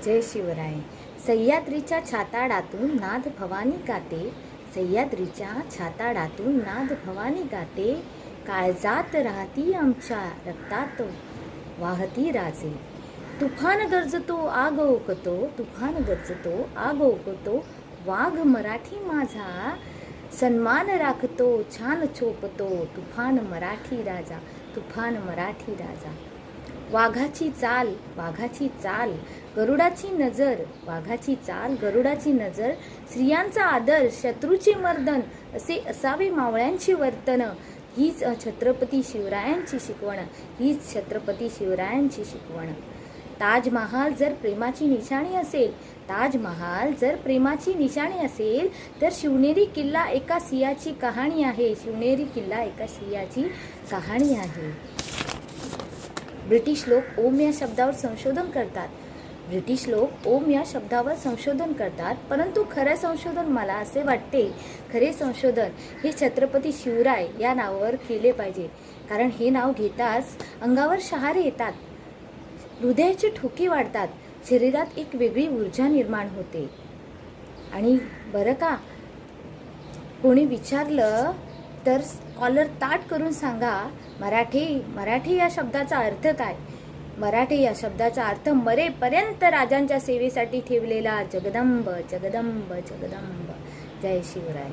जय शिवराय. सह्याद्रीच्या छाताडातून नाद भवानी गाते, सह्याद्रीच्या छाताडातून नाद भवानी गाते. काळजात राहती आमच्या रक्तात वाहती राजे. तुफान गरजतो आग ओकतो, तुफान गरजतो आग ओकतो. वाघ मराठी माझा सन्मान राखतो, छान छोपतो. तुफान मराठी राजा, तुफान मराठी राजा. वाघाची चाल, वाघाची चाल, गरुडाची नजर, वाघाची चाल, गरुडाची नजर. स्त्रियांचा आदर, शत्रूचे मर्दन, असे असावे मावळ्यांचे वर्तन. हीच छत्रपती शिवरायांची शिकवण, हीच छत्रपती शिवरायांची शिकवण. ताजमहाल जर प्रेमाची निशाणी असेल, ताजमहाल जर प्रेमाची निशाणी असेल, तर शिवनेरी किल्ला एका सिंहाची कहाणी आहे. शिवनेरी किल्ला एका सिंहाची कहाणी आहे. ब्रिटिश लोक ओम या शब्दावर संशोधन करतात, ब्रिटिश लोक ओम या शब्दावर संशोधन करतात, परंतु खरं संशोधन मला असे वाटते, खरे संशोधन हे छत्रपती शिवराय या नावावर केले पाहिजे. कारण हे नाव घेताच अंगावर शहारे येतात, हृदयाचे ठोके वाढतात, शरीरात एक वेगळी ऊर्जा निर्माण होते. आणि बरं का, कोणी विचारलं तर कॉलर ताट करून सांगा, मराठी या शब्दाचा अर्थ काय. मराठी या शब्दाचा अर्थ मरेपर्यंत राजांच्या सेवेसाठी ठेवलेला जगदंब, जगदंब, जगदंब. जय शिवराय.